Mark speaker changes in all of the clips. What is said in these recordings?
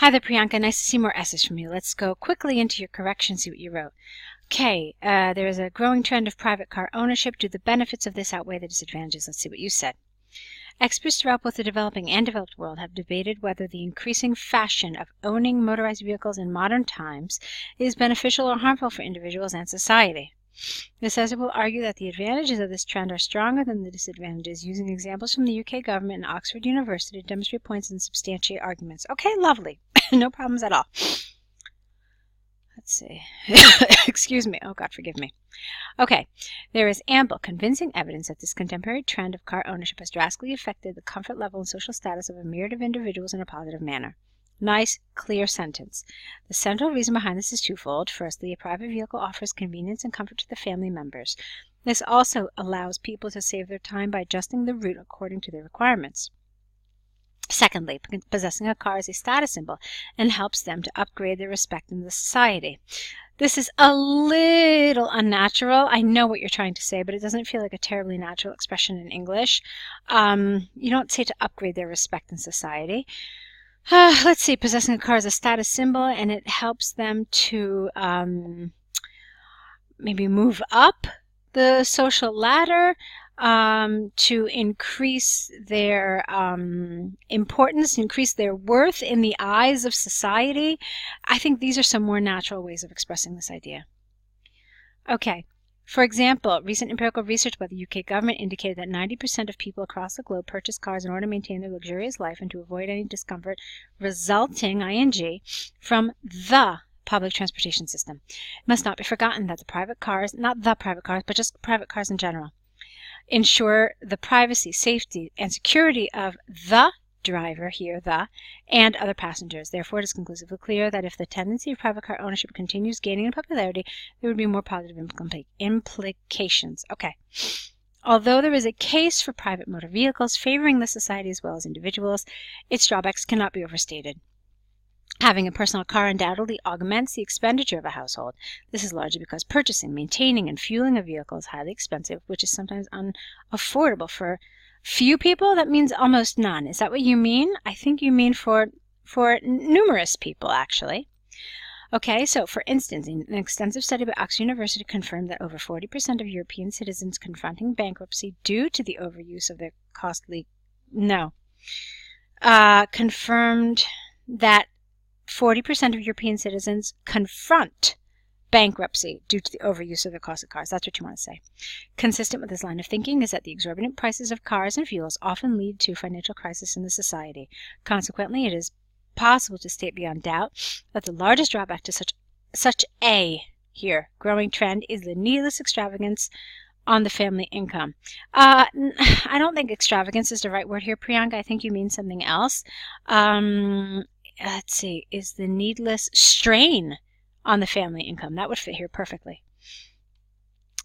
Speaker 1: Hi there, Priyanka. Nice to see more essays from you. Let's go quickly into your correction, see what you wrote. Okay, there is a growing trend of private car ownership. Do the benefits of this outweigh the disadvantages? Let's see what you said. Experts throughout both the developing and developed world have debated whether the increasing fashion of owning motorized vehicles in modern times is beneficial or harmful for individuals and society. The assessor will argue that the advantages of this trend are stronger than the disadvantages, using examples from the UK government and Oxford University to demonstrate points and substantiate arguments. Okay, lovely. No problems at all. Let's see. Excuse me. Oh, God, forgive me. Okay. There is ample, convincing evidence that this contemporary trend of car ownership has drastically affected the comfort level and social status of a myriad of individuals in a positive manner. Nice, clear sentence. The central reason behind this is twofold. Firstly, a private vehicle offers convenience and comfort to the family members. This also allows people to save their time by adjusting the route according to their requirements. Secondly, possessing a car is a status symbol and helps them to upgrade their respect in the society. This is a little unnatural. I know what you're trying to say, but it doesn't feel like a terribly natural expression in English. You don't say to upgrade their respect in society. Let's see, possessing a car is a status symbol, and it helps them to maybe move up the social ladder, to increase their importance, increase their worth in the eyes of society. I think these are some more natural ways of expressing this idea. Okay. For example, recent empirical research by the UK government indicated that 90% of people across the globe purchase cars in order to maintain their luxurious life and to avoid any discomfort resulting, ing, from the public transportation system. It must not be forgotten that the private cars, not the private cars, but just private cars in general, ensure the privacy, safety, and security of the driver, here the, and other passengers. Therefore, it is conclusively clear that if the tendency of private car ownership continues gaining in popularity, there would be more positive implications. Okay. Although there is a case for private motor vehicles favoring the society as well as individuals, its drawbacks cannot be overstated. Having a personal car undoubtedly augments the expenditure of a household. This is largely because purchasing, maintaining, and fueling a vehicle is highly expensive, which is sometimes unaffordable for few people. That means almost none. Is that what you mean? I think you mean for numerous people, actually. Okay, so for instance, an extensive study by Oxford University confirmed that over 40% of European citizens confronting bankruptcy due to the overuse of their confirmed that 40% of European citizens confront bankruptcy due to the overuse of their costly cars. That's what you want to say. Consistent with this line of thinking is that the exorbitant prices of cars and fuels often lead to financial crisis in the society. Consequently, it is possible to state beyond doubt that the largest drawback to such a growing trend is the needless extravagance on the family income. I don't think extravagance is the right word here, Priyanka. I think you mean something else. Let's see, is the needless strain on the family income. That would fit here perfectly.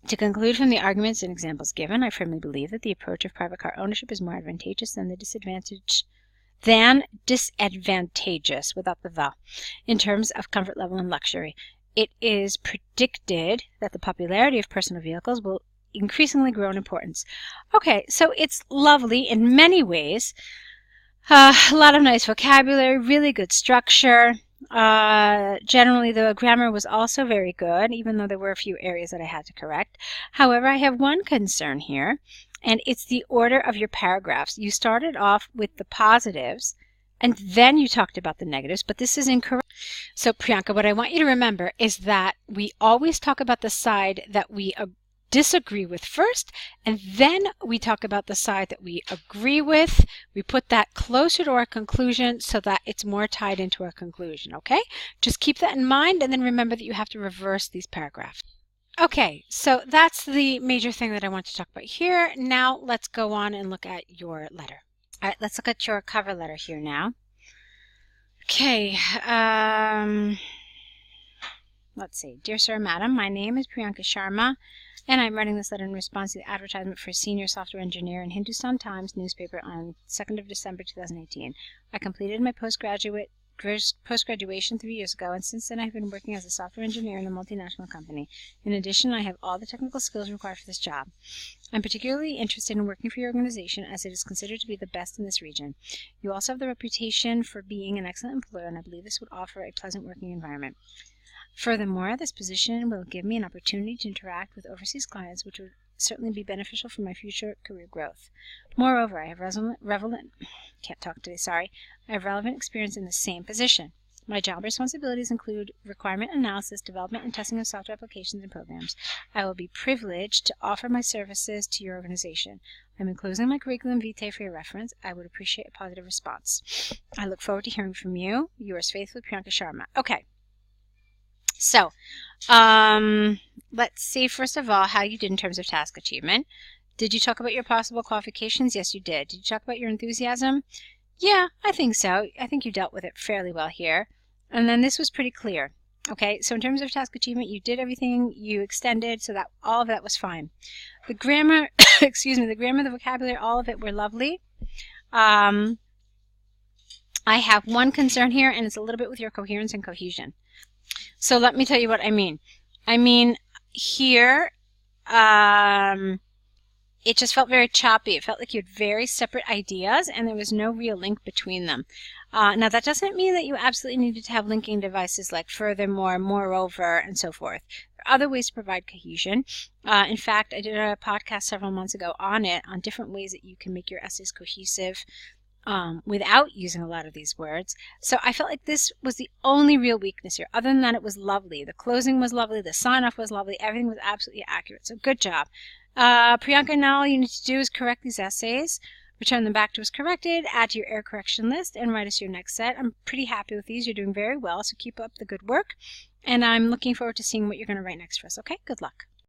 Speaker 1: To conclude from the arguments and examples given, I firmly believe that the approach of private car ownership is more advantageous than disadvantageous without the in terms of comfort level and luxury. It is predicted that the popularity of personal vehicles will increasingly grow in importance. Okay, so it's lovely in many ways. A lot of nice vocabulary, really good structure. Generally, the grammar was also very good, even though there were a few areas that I had to correct. However, I have one concern here, and it's the order of your paragraphs. You started off with the positives, and then you talked about the negatives, but this is incorrect. So, Priyanka, what I want you to remember is that we always talk about the side that we disagree with first, and then we talk about the side that we agree with. We put that closer to our conclusion so that it's more tied into our conclusion, okay? Just keep that in mind, and then remember that you have to reverse these paragraphs. Okay, so that's the major thing that I want to talk about here. Now let's go on and look at your letter. All right, let's look at your cover letter here now. Okay, let's see. Dear Sir, Madam, my name is Priyanka Sharma, and I'm writing this letter in response to the advertisement for a senior software engineer in Hindustan Times newspaper on 2nd of December 2018. I completed my postgraduate post-graduation 3 years ago, and since then I have been working as a software engineer in a multinational company. In addition, I have all the technical skills required for this job. I'm particularly interested in working for your organization as it is considered to be the best in this region. You also have the reputation for being an excellent employer, and I believe this would offer a pleasant working environment. Furthermore, this position will give me an opportunity to interact with overseas clients, which would certainly be beneficial for my future career growth. Moreover, I have relevant experience in the same position. My job responsibilities include requirement analysis, development, and testing of software applications and programs. I will be privileged to offer my services to your organization. I'm enclosing my curriculum vitae for your reference. I would appreciate a positive response. I look forward to hearing from you. Yours faithfully, Priyanka Sharma. Okay. So, let's see, first of all, how you did in terms of task achievement. Did you talk about your possible qualifications? Yes, you did. Did you talk about your enthusiasm? Yeah, I think so. I think you dealt with it fairly well here. And then this was pretty clear. Okay, so in terms of task achievement, you did everything you extended, so that all of that was fine. The grammar, the grammar, the vocabulary, all of it were lovely. I have one concern here, and it's a little bit with your coherence and cohesion. So let me tell you what I mean. I mean, here, it just felt very choppy. It felt like you had very separate ideas, and there was no real link between them. Now, that doesn't mean that you absolutely needed to have linking devices like furthermore, moreover, and so forth. There are other ways to provide cohesion. In fact, I did a podcast several months ago on it, on different ways that you can make your essays cohesive without using a lot of these words. So I felt like this was the only real weakness here. Other than that, it was lovely. The closing was lovely. The sign-off was lovely. Everything was absolutely accurate. So good job. Priyanka, now all you need to do is correct these essays, return them back to us corrected, add to your error correction list, and write us your next set. I'm pretty happy with these. You're doing very well, so keep up the good work. And I'm looking forward to seeing what you're going to write next for us. Okay? Good luck.